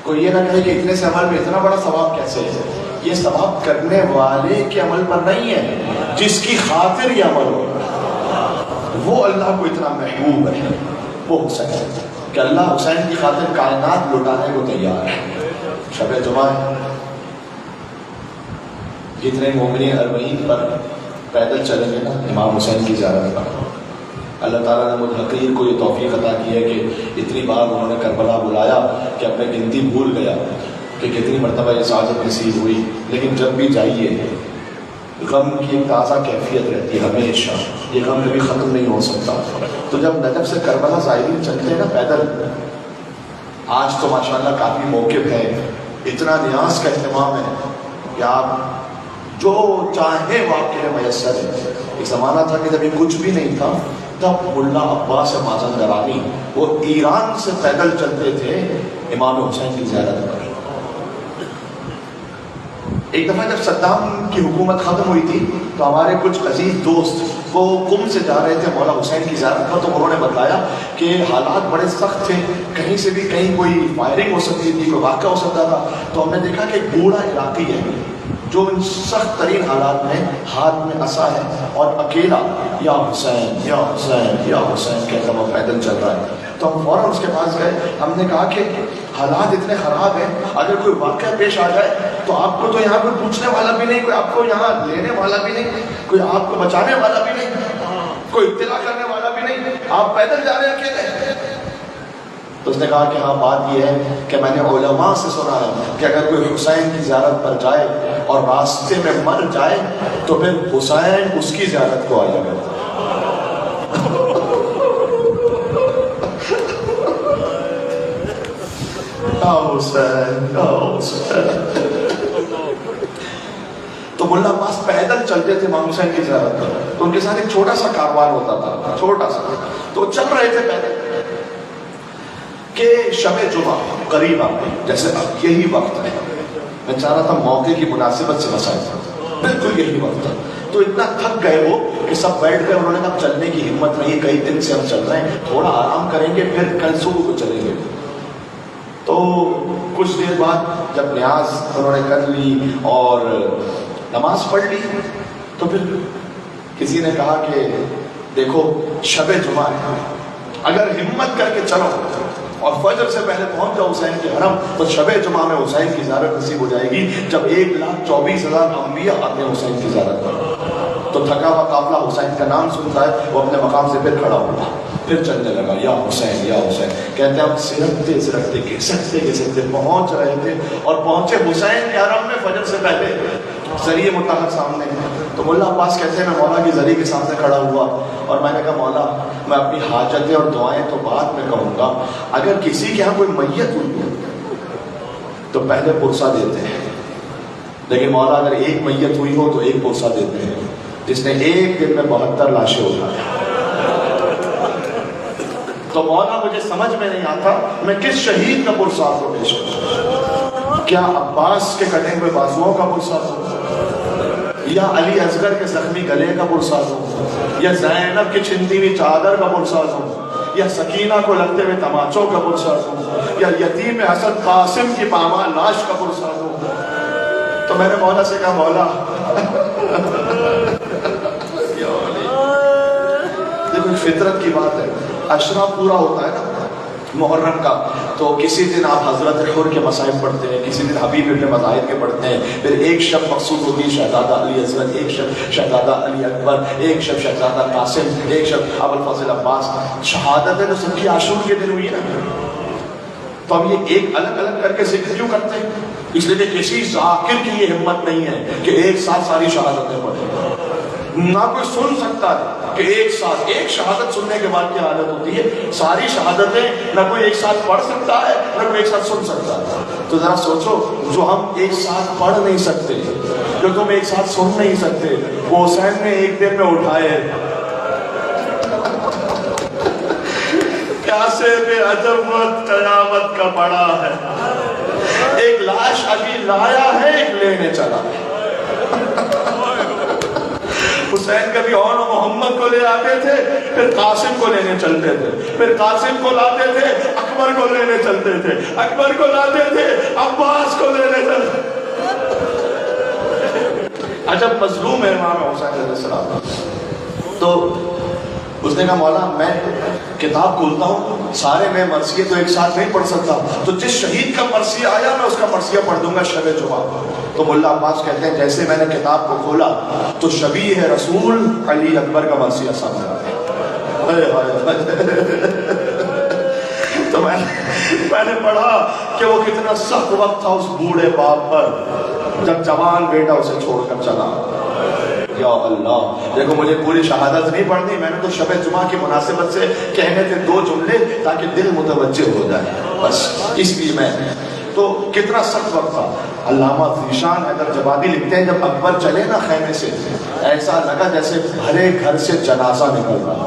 کوئی یہ نہ کہے کہ اتنے سے عمل میں اتنا بڑا ثواب کیسے ہے. یہ ثواب کرنے والے کے عمل پر نہیں ہے، جس کی خاطر یہ عمل ہو وہ اللہ کو اتنا محبوب ہے. وہ حسین ہے کہ اللہ حسین کی خاطر کائنات لٹانے کو تیار ہے. شب جمعہ ہے، جتنے مومنین اربعین پر پیدل چلیں گے نا امام حسین کی زیارت پر، اللہ تعالیٰ نے مجھ حقیر کو یہ توفیق عطا کی ہے کہ اتنی بار انہوں نے کربلا بلایا کہ اپنے گنتی بھول گیا کہ کتنی مرتبہ یہ سعادت نصیب ہوئی. لیکن جب بھی جائیے غم کی ایک تازہ کیفیت رہتی ہے ہمیشہ. یہ غم کبھی ختم نہیں ہو سکتا. تو جب نجف سے کربلا زائرین چلتے ہیں نا پیدل، آج تو ماشاءاللہ کافی موقف ہے، اتنا نیاز کا اہتمام ہے کہ آپ جو چاہیں وہ آپ کے لیے میسر ہے. ایک زمانہ تھا کہ جب یہ کچھ بھی نہیں تھا تب ملا عباس مازندرانی وہ ایران سے پیدل چلتے تھے امام حسین کی زیارت پر۔ ایک دفعہ جب صدام کی حکومت ختم ہوئی تھی تو ہمارے کچھ عزیز دوست وہ قم سے جا رہے تھے مولا حسین کی زیارت پر، تو انہوں نے بتایا کہ حالات بڑے سخت تھے، کہیں سے بھی کہیں کوئی فائرنگ ہو سکتی تھی، کوئی واقعہ ہو سکتا تھا۔ تو ہم نے دیکھا کہ ایک بوڑھا عراقی ہے جو ان سخت ترین حالات میں ہاتھ میں عصا ہے اور اکیلا یا حسین یا حسین یا حسین کہتا وہ پیدل چل رہا ہے۔ تو ہم فوراً اس کے پاس گئے، ہم نے کہا کہ حالات اتنے خراب ہیں، اگر کوئی واقعہ پیش آ جائے تو آپ کو تو یہاں کوئی پوچھنے والا بھی نہیں، کوئی آپ کو یہاں لینے والا بھی نہیں، کوئی آپ کو بچانے والا بھی نہیں، کوئی اطلاع کرنے والا بھی نہیں، آپ پیدل جا رہے ہیں اکیلے۔ تو اس نے کہا کہ ہاں بات یہ ہے کہ میں نے علماء سے سنا ہے کہ اگر کوئی حسین کی زیارت پر جائے اور راستے میں مر جائے تو پھر حسین اس کی زیارت کو آیا کرتا ہے۔ تو ملا عباس پیدل چلتے تھے امام حسین کی زیارت پر، تو ان کے ساتھ ایک چھوٹا سا کاروان ہوتا تھا، چھوٹا سا، تو چل رہے تھے پیدل کہ شب جمعہ قریب آ گئی، جیسے اب یہی وقت ہے، میں چاہ رہا تھا موقع کی مناسبت سے مسائل تھا، بالکل یہی وقت تھا۔ تو اتنا تھک گئے وہ کہ سب بیٹھ گئے، انہوں نے کہا چلنے کی ہمت نہیں، کئی دن سے ہم چل رہے ہیں، تھوڑا آرام کریں گے پھر کل صبح کو چلیں گے۔ تو کچھ دیر بعد جب نیاز انہوں نے کر لی اور نماز پڑھ لی تو پھر کسی نے کہا کہ دیکھو شب جمعہ ہے، اگر ہمت کر کے چلو اور فجر سے پہلے پہنچ جاؤ حسین کے حرم تو شب جمعہ میں حسین کی زیارت نصیب ہو جائے گی، جب 1,24,000 انبیاء آتے ہیں حسین کی زیارت پر۔ تو تھکا ہوا قافلہ حسین کا نام سنتا ہے، وہ اپنے مقام سے پھر کھڑا ہوا، پھر چلنے لگا، یا حسین یا حسین، کہتے ہیں ہم سرکتے سرکتے گھسکتے پہنچ رہے تھے اور پہنچے حسین کے حرم میں فجر سے پہلے، ذریعہ مطہر سامنے۔ تو ملا عباس کہتے ہیں میں مولا کی ذریعے کے سامنے کھڑا ہوا اور میں نے کہا مولا میں اپنی حاجتیں اور دعائیں تو بعد میں کہوں گا، اگر کسی کے یہاں کوئی میت ہوئی تو پہلے پرسہ دیتے ہیں، لیکن مولا اگر ایک میت ہوئی ہو تو ایک پرسہ دیتے ہیں، جس نے ایک دن میں 72 لاشیں اٹھائی۔ تو مولا مجھے سمجھ میں نہیں آتا میں کس شہید کا پرسہ آپ کو پیش کروں، کیا عباس کے کٹے ہوئے بازوؤں کا پرسہ دوں، یا علی اصغر کے زخمی گلے کا پرسہ دوں، یا زینب کی چھنتی ہوئی چادر کا پرسہ دوں، یا سکینہ کو لگتے ہوئے تماچوں کا پرسہ دوں، یا یتیم حسن قاسم کی پامال لاش کا پرسہ دوں؟ تو میں نے مولا سے کہا مولا دیکھو فطرت کی بات ہے، عشرہ پورا ہوتا ہے نا محرم کا، تو کسی دن آپ حضرت حر کے مصائب پڑھتے ہیں، کسی دن حبیب ابن مظاہر کے پڑھتے ہیں، پھر ایک شب مقصود ہوتی ہے شہزادہ علی اصغر، ایک شب شہزادہ علی اکبر، ایک شب شہزادہ قاسم، ایک شب ابو الفضل عباس۔ شہادت ہے تو سب کی عاشور کے دن ہوئی ہے نا، تو ہم یہ ایک الگ الگ کر کے ذکر کیوں کرتے ہیں؟ اس لیے کہ کسی ذاکر کی یہ ہمت نہیں ہے کہ ایک ساتھ ساری شہادتیں پڑھیں، نہ کوئی سن سکتا ہے کہ ایک ساتھ ایک شہادت سننے کے بعد کیا حالت ہوتی ہے، ساری شہادتیں نہ کوئی ایک ساتھ پڑھ سکتا ہے نہ کوئی ایک ساتھ سن سکتا ہے۔ تو ذرا سوچو جو ہم ایک ساتھ پڑھ نہیں سکتے، جو تم ایک ساتھ سن نہیں سکتے، وہ حسین نے ایک دن میں اٹھائے، پیاسے میں عجبت قیامت کا پڑا ہے، ایک لاش ابھی لایا ہے ایک لینے چلا۔ حسین کبھی اور محمد کو لے آتے تھے، پھر قاسم کو لینے چلتے تھے، پھر قاسم کو لاتے تھے اکبر کو لینے چلتے تھے، اکبر کو لاتے تھے عباس کو لینے چلتے۔ عجب مظلوم ہے امام حسین علیہ السلام۔ تو اس نے کہا مولا میں کتاب کھولتا ہوں، سارے میں مرثیے تو ایک ساتھ نہیں پڑھ سکتا، تو جس شہید کا مرثیہ آیا میں اس کا مرثیہ پڑھ دوں گا شب جمعہ۔ تو ملا عباس کہتے ہیں جیسے میں نے کتاب کو کھولا تو شبیہ رسول علی اکبر کا مرثیہ سامنے آیا۔ تو میں نے پڑھا کہ وہ کتنا سخت وقت تھا اس بوڑھے باپ پر جب جوان بیٹا اسے چھوڑ کر چلا۔ یا اللہ، دیکھو مجھے پوری شہادت نہیں پڑھنی، میں نے تو شب جمعہ کی مناسبت سے کہنے تھے 2 جملے تاکہ دل متوجہ ہو جائے، بس اس لیے میں تو کتنا سخت وقت تھا۔ علامہ ذیشان حیدر جوادی لکھتے ہیں جب اکبر چلے نا خیمے سے، ایسا لگا جیسے بھرے گھر سے جنازہ نکل رہا،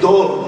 2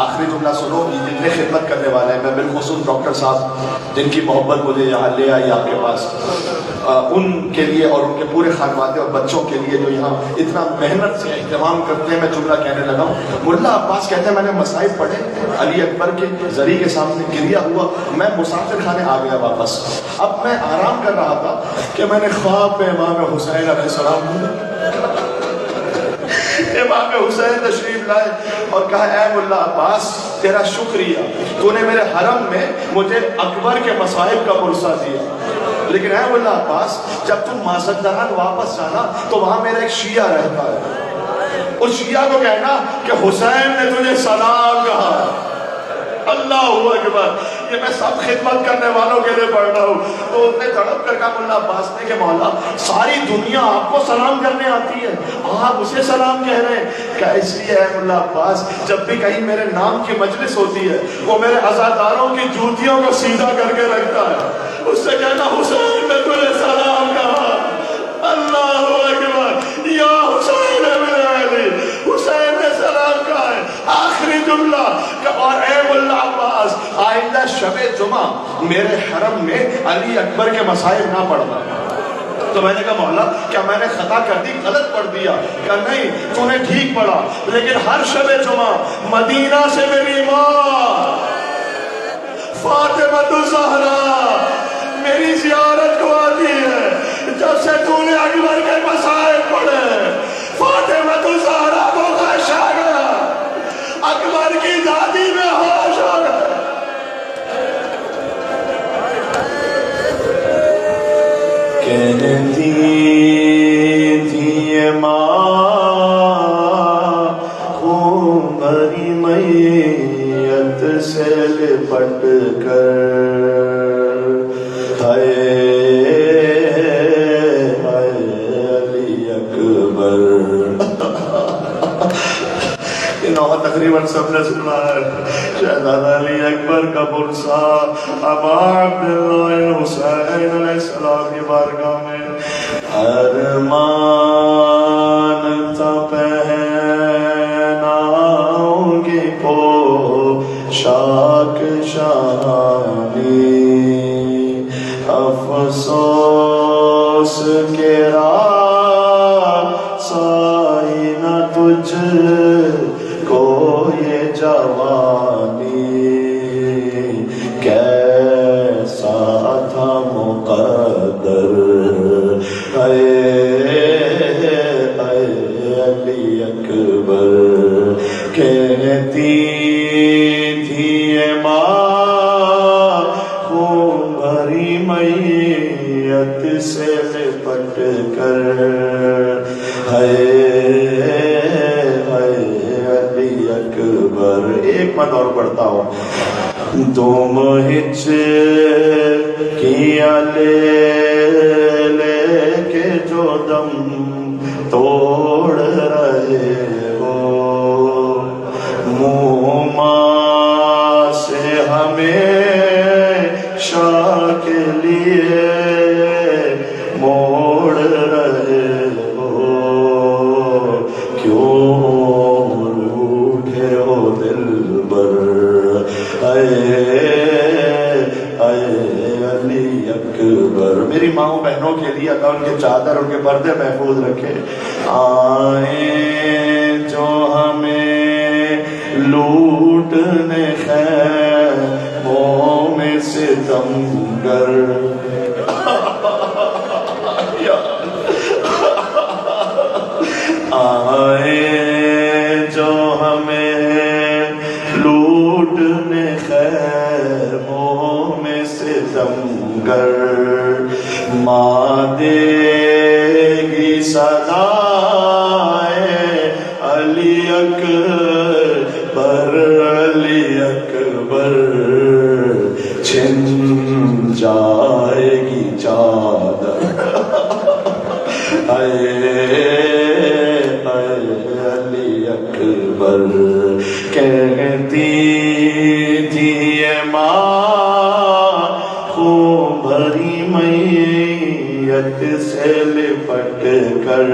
آخری جملہ سنو، یہ جتنے خدمت کرنے والے ہیں، میں بالخصوص ڈاکٹر صاحب جن کی محبت مجھے یہاں لے آئی آپ کے پاس، ان کے لیے اور ان کے پورے خانواده اور بچوں کے لیے جو یہاں اتنا محنت سے اہتمام کرتے ہیں، میں جملہ کہنے لگا ہوں. ملا عباس کہتے ہیں میں نے مصائب پڑھے علی اکبر کے ذریعے کے سامنے گریا ہوا، میں مسافر خانے آ گیا واپس. اب میں آرام کر رہا تھا کہ میں نے خواب میں امام حسین علیہ السلام امام حسین تشریف لائے اور کہا اے ملا عباس تیرا شکریہ، تو نے میرے حرم میں مجھے اکبر کے مصائب کا پرسہ دیا، لیکن اے ملا عباس جب تم مازندران واپس جانا تو وہاں میرا ایک شیعہ رہتا ہے، اس شیعہ کو کہنا کہ حسین نے تجھے سلام کہا. اللہ اکبر. یہ میں سب خدمت کرنے والوں کے لیے پڑھ رہا ہوں. تو اس نے تڑپ کر کہا ملا عباس نے کہ مولا ساری دنیا آپ کو سلام کرنے آتی ہے، آپ اسے سلام کہہ رہے ہیں. کہ اس لیے ہے ملا عباس جب بھی کہیں میرے نام کی مجلس ہوتی ہے وہ میرے عزاداروں کی جوتیوں کو سیدھا کر کے رکھتا ہے، اس سے کہنا حسین نے تجھے سلام کہا. اللہ اکبر. یا حسین ابن علی، حسین نے سلام کہا ہے. آخری جملہ کہ اور اے ملا عباس آئندہ شب جمعہ میرے حرم میں علی اکبر کے مصائب نہ پڑھنا. تو میں نے کہا مولا کیا میں نے خطا کر دی، غلط پڑھ دیا؟ کہ نہیں تو نے ٹھیک پڑھا، لیکن ہر شب جمعہ مدینہ سے میری ماں فاطمہ الزہرا میری زیارت کو آتی ہے. جب سے تو نے اکبر کے مصائب پڑھے فاطمہ الزہرا کو غش آ گیا، اکبر کی دادی میں ہوش آ گیا. کہتی تھی ماں خون بھری میت سے لپٹ کر تقریباً سب نے سنا ہے. شہزادہ علی اکبر کا پرسہ ابا عبداللہ حسین علیہ السلام کی بارگاہ میں ارمان تھا پہناؤں گی پوشاک شانی، افسوس کے راسائی نہ تجھ کو یہ جوانی، کیسا تھا مقدر اے علی اکبر. کہتی تھی ماں خون بھری میت سے لپٹ کر ایک مت اور پڑھتا ہوں. تم ہچ کیا لے کے جو دم توڑ رہے ہو، موما سے ہمیشہ کے لیے موڑ رہے ہو، کیوں علی اکبر. میری ماں بہنوں کے لیے اللہ ان کے چادر ان کے پردے محفوظ رکھے. آئیں جو ہمیں لوٹنے خیموں میں ستمگر، آئیں جو ہمیں لوٹنے خیموں میں ستمگر، ماں دے گی صدائے علی اکبر، علی اکبر، چھن جائے گی چادر. علی اکبر. کہتی تھی ماں خون بھری میت سے لپٹ کر